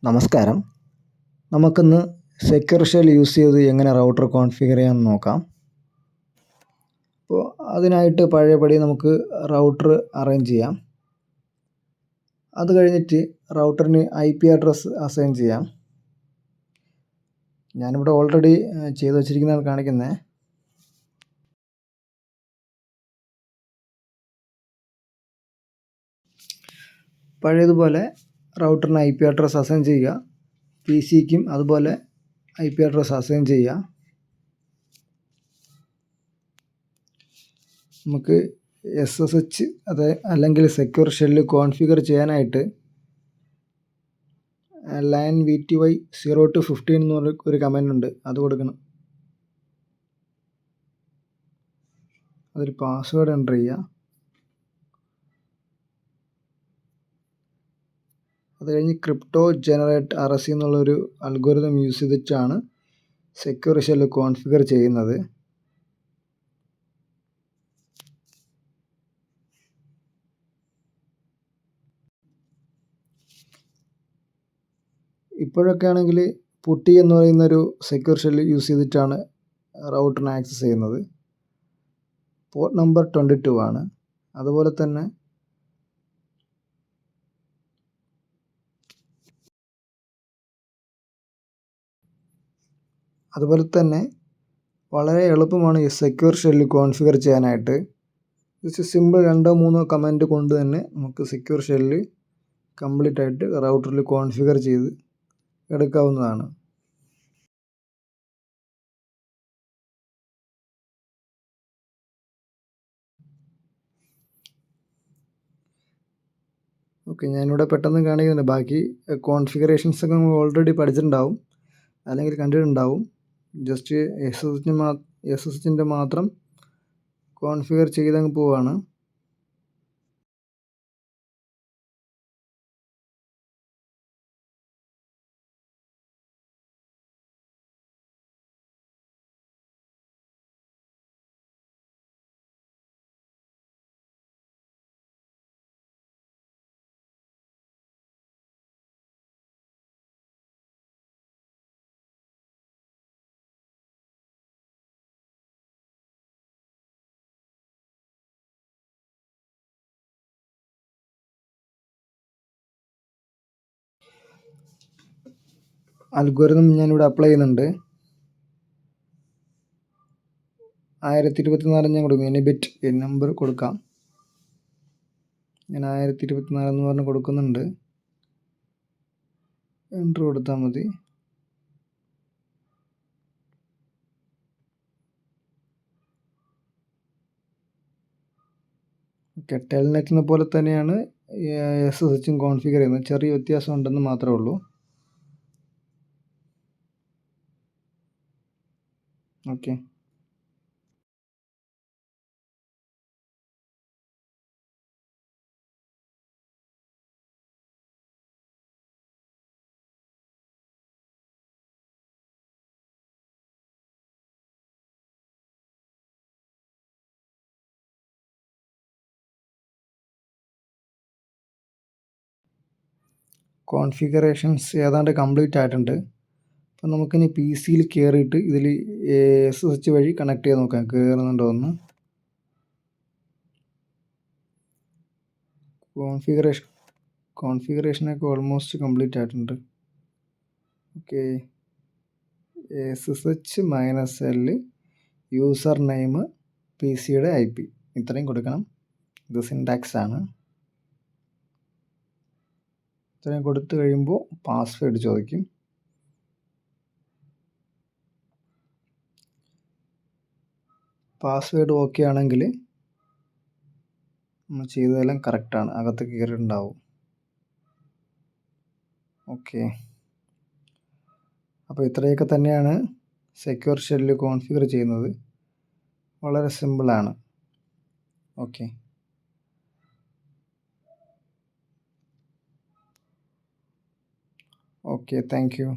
നമസ്കാരം. നമുക്കിന്ന് secure shell use ചെയ്ത് എങ്ങനെ റൗട്ടർ കോൺഫിഗർ ചെയ്യാമെന്ന് നോക്കാം. അപ്പോൾ അതിനായിട്ട് പഴയപടി നമുക്ക് റൗട്ടർ അറേഞ്ച് ചെയ്യാം. അത് കഴിഞ്ഞിട്ട് റൗട്ടറിന് IP അഡ്രസ്സ് അസൈൻ ചെയ്യാം. ഞാനിവിടെ ഓൾറെഡി ചെയ്ത് വച്ചിരിക്കുന്നതാണ് കാണിക്കുന്നത്. പഴയതുപോലെ റൗട്ടറിന് IP അഡ്രസ്സ് അസൈൻ ചെയ്യുക. PC-ക്കും അതുപോലെ IP അഡ്രസ്സ് അസൈൻ ചെയ്യുക. നമുക്ക് SSH അല്ലെങ്കിൽ സെക്യൂർ ഷെല്ല് കോൺഫിഗർ ചെയ്യാനായിട്ട് LAN VTY 0-15 എന്ന് പറഞ്ഞ ഒരു കമാൻഡ് ഉണ്ട്, അത് കൊടുക്കണം. അതൊരു പാസ്വേഡ് എൻ്റർ ചെയ്യുക. അത് കഴിഞ്ഞ് ക്രിപ്റ്റോ ജനറേറ്റ് RSC എന്നുള്ളൊരു അൽഗോരിതം യൂസ് ചെയ്തിട്ടാണ് സെക്യൂർ ഷെല്ല് കോൺഫിഗർ ചെയ്യുന്നത്. ഇപ്പോഴൊക്കെ ആണെങ്കിൽ പുട്ടി എന്ന് പറയുന്നൊരു സെക്യൂർ ഷെല്ല് യൂസ് ചെയ്തിട്ടാണ് റൗട്ടറിനെ ആക്സസ് ചെയ്യുന്നത്. പോർട്ട് നമ്പർ 22 ആണ്. അതുപോലെ തന്നെ വളരെ എളുപ്പമാണ് ഈ സെക്യൂർ ഷെല്ല് കോൺഫിഗർ ചെയ്യാനായിട്ട്. ജസ്റ്റ് സിമ്പിൾ 2-3 കമാൻഡ് കൊണ്ട് തന്നെ നമുക്ക് സെക്യൂർ ഷെല്ല് കംപ്ലീറ്റ് ആയിട്ട് റൗട്ടറിൽ കോൺഫിഗർ ചെയ്ത് എടുക്കാവുന്നതാണ്. ഓക്കെ, ഞാനിവിടെ പെട്ടെന്ന് കാണിക്കുന്നുണ്ട്. ബാക്കി കോൺഫിഗറേഷൻസ് ഒക്കെ നമ്മൾ ഓൾറെഡി പഠിച്ചിട്ടുണ്ടാവും അല്ലെങ്കിൽ കണ്ടിട്ടുണ്ടാവും. ജസ്റ്റ് SSHൻ്റെ മാത്രം കോൺഫിഗർ ചെയ്തങ്ങ് പോവാണ്. അൽഗോരിതം ഞാനിവിടെ അപ്ലൈ ചെയ്യുന്നുണ്ട്. 1024 ഞാൻ കൊടുക്കും. ഇനി ബിറ്റ് നമ്പർ കൊടുക്കാം. ഞാൻ 1024 എന്ന് പറഞ്ഞ് കൊടുക്കുന്നുണ്ട്. എൻ്റർ കൊടുത്താൽ മതി. ഓക്കെ, ടെൽനെറ്റിനെ പോലെ തന്നെയാണ് SSHും കോൺഫിഗർ ചെയ്യുന്നത്. ചെറിയ വ്യത്യാസം ഉണ്ടെന്ന് മാത്രമേ ഉള്ളൂ. ഓക്കെ, കോൺഫിഗറേഷൻസ് ഏതാണ്ട് കംപ്ലീറ്റ് ആയിട്ടുണ്ട്. അപ്പം നമുക്കിനി PC-യിൽ കയറിയിട്ട് ഇതിൽ SSH വഴി കണക്ട് ചെയ്ത് നോക്കാം കയറുന്നുണ്ടോ എന്ന്. കോൺഫിഗറേഷനൊക്കെ ഓൾമോസ്റ്റ് കംപ്ലീറ്റ് ആയിട്ടുണ്ട്. ഓക്കെ, SSH-L യൂസർ നെയിം PC-യുടെ IP ഇത്രയും കൊടുക്കണം. ഇത് സിൻടാക്സ് ആണ്. ഇത്രയും കൊടുത്തു കഴിയുമ്പോൾ പാസ്വേഡ് ചോദിക്കും. പാസ്വേഡ് ഓക്കെ ആണെങ്കിൽ നമ്മൾ ചെയ്തതെല്ലാം കറക്റ്റാണ്, അകത്ത് കയറിയിട്ടുണ്ടാവും. ഓക്കെ, അപ്പോൾ ഇത്രയൊക്കെ തന്നെയാണ് സെക്യൂർ ഷെല്ല് കോൺഫിഗർ ചെയ്യുന്നത്. വളരെ സിമ്പിളാണ്. Okay, thank you.